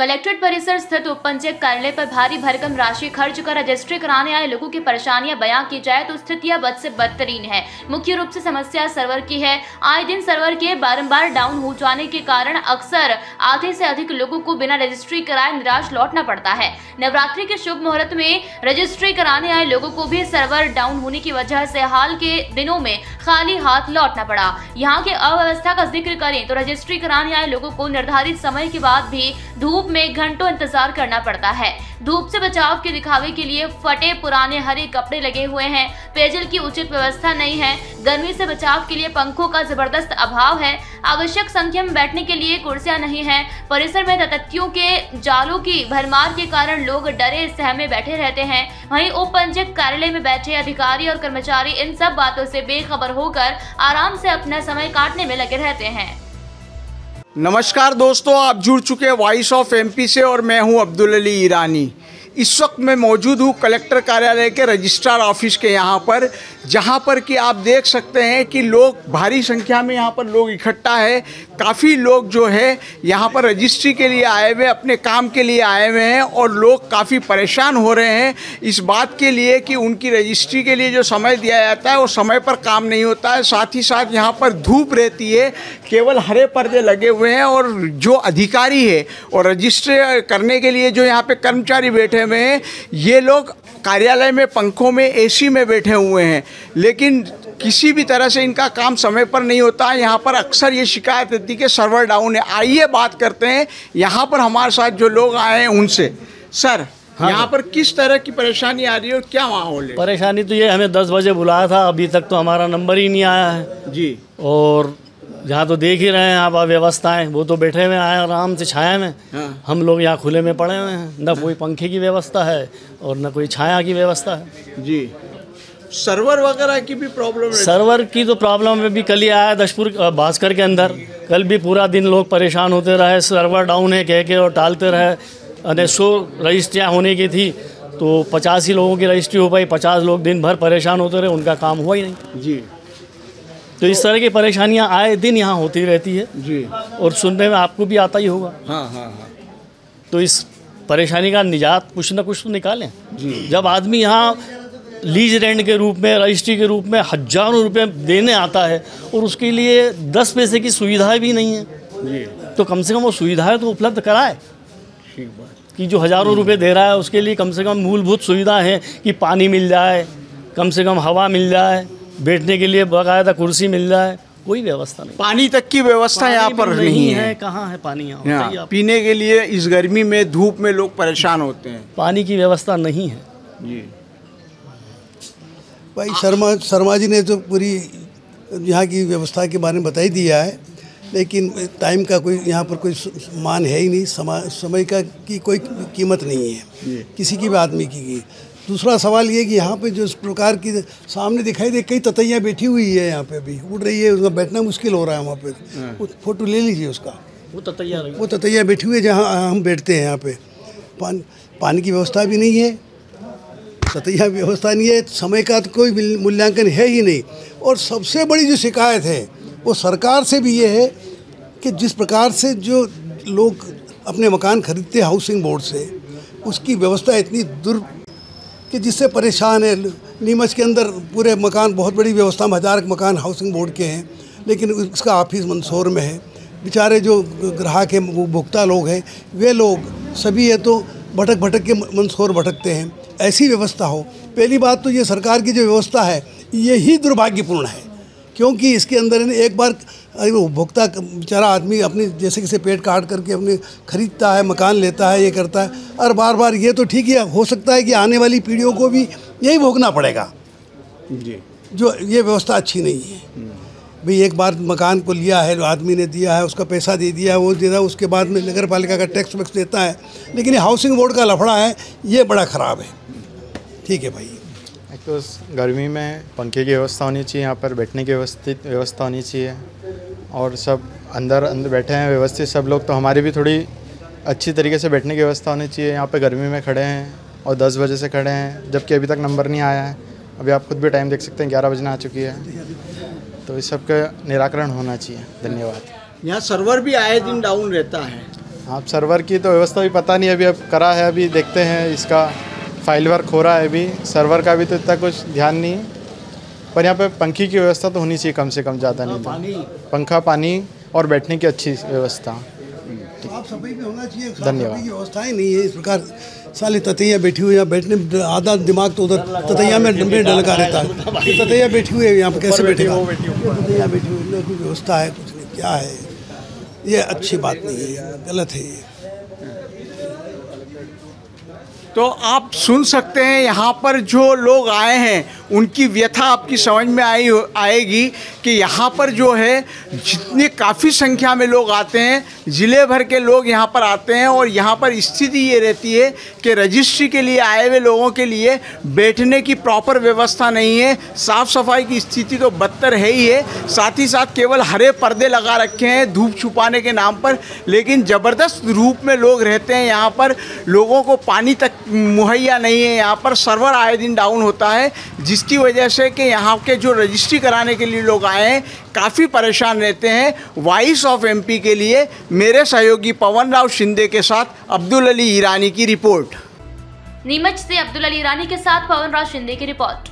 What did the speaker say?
Collectorate परिसर स्थित उप पंचायत कार्यालय पर भारी भरकम राशि खर्च कर रजिस्ट्री कराने आए लोगों की परेशानियां बयां की जाए तो स्थितियां बद से बदतरीन है। मुख्य रूप से समस्या सर्वर की है। आए दिन सर्वर के बारंबार डाउन हो जाने के कारण अक्सर आधे से अधिक लोगों को बिना रजिस्ट्री कराए निराश लौटना पड़ता है। नवरात्रि के शुभ मुहूर्त में रजिस्ट्री कराने आए लोगों को भी सर्वर डाउन होने की वजह से हाल के दिनों में खाली हाथ लौटना पड़ा। यहाँ की अव्यवस्था का जिक्र करें तो रजिस्ट्री कराने आए लोगों को निर्धारित समय के बाद भी धूप में घंटों इंतजार करना पड़ता है। धूप से बचाव के दिखावे के लिए फटे पुराने हरे कपड़े लगे हुए हैं। पेयजल की उचित व्यवस्था नहीं है। गर्मी से बचाव के लिए पंखों का जबरदस्त अभाव है। आवश्यक संख्या में बैठने के लिए कुर्सियां नहीं है। परिसर में ततत्तियों के जालों की भरमार के कारण लोग डरे सहमे बैठे रहते हैं। वहीं उप पंचायत कार्यालय में बैठे अधिकारी और कर्मचारी इन सब बातों से बेखबर होकर आराम से अपना समय काटने में लगे रहते हैं। नमस्कार दोस्तों, आप जुड़ चुके हैं वॉइस ऑफ एमपी से और मैं हूं अब्दुल अली ईरानी। इस वक्त मैं मौजूद हूं कलेक्टर कार्यालय के रजिस्ट्रार ऑफिस के यहाँ पर, जहाँ पर कि आप देख सकते हैं कि लोग भारी संख्या में यहाँ पर लोग इकट्ठा है। काफ़ी लोग जो है यहाँ पर रजिस्ट्री के लिए आए हुए, अपने काम के लिए आए हुए हैं और लोग काफ़ी परेशान हो रहे हैं इस बात के लिए कि उनकी रजिस्ट्री के लिए जो समय दिया जाता है वो समय पर काम नहीं होता है। साथ ही साथ यहाँ पर धूप रहती है, केवल हरे पर्दे लगे हुए हैं और जो अधिकारी है और रजिस्ट्री करने के लिए जो यहाँ पे कर्मचारी बैठे हुए हैं, ये लोग कार्यालय में पंखों में एसी में बैठे हुए हैं, लेकिन किसी भी तरह से इनका काम समय पर नहीं होता है। यहाँ पर अक्सर ये शिकायत रहती है कि सर्वर डाउन है। आइए बात करते हैं यहाँ पर हमारे साथ जो लोग आए हैं उनसे। सर, हाँ, यहाँ पर किस तरह की परेशानी आ रही है और क्या माहौल है? परेशानी तो ये, हमें 10 बजे बुलाया था, अभी तक तो हमारा नंबर ही नहीं आया है जी। और जहाँ तो देख ही रहे हैं आप व्यवस्थाएं, वो तो बैठे हुए आए आराम से छाया में। हाँ। हम लोग यहाँ खुले में पड़े हुए हैं, न कोई पंखे की व्यवस्था है और न कोई छाया की व्यवस्था है जी। सर्वर वगैरह की भी प्रॉब्लम है? सर्वर की तो प्रॉब्लम भी कल ही आया दशपुर भास्कर के अंदर। कल भी पूरा दिन लोग परेशान होते रहे, सर्वर डाउन है कह के और टालते रहे। 100 रजिस्ट्रियाँ होने की थी तो 50 ही लोगों की रजिस्ट्री हो पाई। 50 लोग दिन भर परेशान होते रहे, उनका काम हुआ ही नहीं जी। तो इस तरह की परेशानियां आए दिन यहाँ होती रहती है जी, और सुनने में आपको भी आता ही होगा। हाँ हाँ हाँ। तो इस परेशानी का निजात कुछ ना कुछ तो निकालें जी। जब आदमी यहाँ लीज रेंट के रूप में, रजिस्ट्री के रूप में हज़ारों रुपए देने आता है और उसके लिए 10 पैसे की सुविधाएं भी नहीं है जी, तो कम से कम वो सुविधाएं तो उपलब्ध कराए। ठीक बात कि जो हज़ारों रुपये दे रहा है उसके लिए कम से कम मूलभूत सुविधा है कि पानी मिल जाए, कम से कम हवा मिल जाए, बैठने के लिए बाकायदा कुर्सी मिल जाए। कोई व्यवस्था नहीं, पानी तक की व्यवस्था यहाँ पर नहीं है। कहाँ है पानी यहाँ? पीने के लिए इस गर्मी में धूप में लोग परेशान होते हैं, पानी की व्यवस्था नहीं है जी। भाई शर्मा जी ने तो पूरी यहाँ की व्यवस्था के बारे में बता ही दिया है, लेकिन टाइम का कोई यहाँ पर कोई मान है ही नहीं। समय का की कोई कीमत नहीं है किसी की भी आदमी की। दूसरा सवाल ये कि यहाँ पे जो इस प्रकार की सामने दिखाई दे, कई ततैयाँ बैठी हुई है यहाँ पे, अभी उड़ रही है, उसका बैठना मुश्किल हो रहा है वहाँ पे। फोटो ले लीजिए उसका, वो ततैया बैठी हुई है जहाँ हम बैठते हैं। यहाँ पे पानी की व्यवस्था भी नहीं है, ततैया व्यवस्था नहीं है, समय का तो कोई मूल्यांकन है ही नहीं। और सबसे बड़ी जो शिकायत है वो सरकार से भी ये है कि जिस प्रकार से जो लोग अपने मकान खरीदते हैं हाउसिंग बोर्ड से, उसकी व्यवस्था इतनी दुर कि जिससे परेशान है। नीमच के अंदर पूरे मकान, बहुत बड़ी व्यवस्था में 1000 मकान हाउसिंग बोर्ड के हैं, लेकिन उसका ऑफिस मंदसौर में है। बेचारे जो ग्राहक हैं, भुगता लोग हैं, वे लोग सभी है तो भटक के मंदसौर भटकते हैं। ऐसी व्यवस्था हो। पहली बात तो ये सरकार की जो व्यवस्था है यही दुर्भाग्यपूर्ण है, क्योंकि इसके अंदर एक बार उपभोक्ता बेचारा आदमी अपनी जैसे किसी पेट काट करके अपने खरीदता है, मकान लेता है, ये करता है, और बार ये तो ठीक है, हो सकता है कि आने वाली पीढ़ियों को भी यही भोगना पड़ेगा जी, जो ये व्यवस्था अच्छी नहीं है। भाई एक बार मकान को लिया है, आदमी ने दिया है, उसका पैसा दे दिया है, वो दे रहा, उसके बाद में नगर पालिका का टैक्स वैक्स देता है, लेकिन ये हाउसिंग बोर्ड का लफड़ा है, ये बड़ा ख़राब है। ठीक है भाई, एक तो गर्मी में पंखे की व्यवस्था होनी चाहिए, यहाँ पर बैठने की व्यवस्था होनी चाहिए, और सब अंदर बैठे हैं व्यवस्थित सब लोग, तो हमारी भी थोड़ी अच्छी तरीके से बैठने की व्यवस्था होनी चाहिए। यहाँ पे गर्मी में खड़े हैं और 10 बजे से खड़े हैं, जबकि अभी तक नंबर नहीं आया है। अभी आप खुद भी टाइम देख सकते हैं, 11 बजने आ चुकी है, तो इस सब का निराकरण होना चाहिए। धन्यवाद। यहाँ सर्वर भी आए दिन डाउन रहता है। आप सर्वर की तो व्यवस्था भी पता नहीं, अभी अब करा है, अभी देखते हैं, इसका फाइल वर्क हो रहा है, अभी सर्वर का भी तो इतना कुछ ध्यान नहीं है, पर यहाँ पे पंखी की व्यवस्था तो होनी चाहिए कम से कम, ज़्यादा नहीं तो पंखा, पानी और बैठने की अच्छी व्यवस्था। साफ सफाई भी होना चाहिए, धन्यवाद। की व्यवस्थाएं नहीं है इस प्रकार, साले ततैया बैठी हुई, यहाँ बैठने आधा दिमाग तो उधर ततैया में डलका रहता है। ततैया बैठी हुई है यहाँ पे, कैसे बैठेगा? ततैया बैठी हुई, कोई व्यवस्था है कुछ नहीं, क्या है ये? अच्छी बात नहीं है, गलत है ये। तो आप सुन सकते हैं यहाँ पर जो लोग आए हैं उनकी व्यथा आपकी समझ में आएगी कि यहाँ पर जो है जितने काफ़ी संख्या में लोग आते हैं, ज़िले भर के लोग यहाँ पर आते हैं और यहाँ पर स्थिति ये रहती है कि रजिस्ट्री के लिए आए हुए लोगों के लिए बैठने की प्रॉपर व्यवस्था नहीं है, साफ़ सफाई की स्थिति तो बदतर है ही है, साथ ही साथ केवल हरे पर्दे लगा रखे हैं धूप छुपाने के नाम पर, लेकिन ज़बरदस्त रूप में लोग रहते हैं यहाँ पर, लोगों को पानी तक मुहैया नहीं है, यहाँ पर सर्वर आए दिन डाउन होता है, जिसकी वजह से कि यहाँ के जो रजिस्ट्री कराने के लिए लोग आए हैं काफ़ी परेशान रहते हैं। वॉइस ऑफ एमपी के लिए मेरे सहयोगी पवन राव शिंदे के साथ अब्दुल अली ईरानी की रिपोर्ट। नीमच से अब्दुल अली ईरानी के साथ पवन राव शिंदे की रिपोर्ट।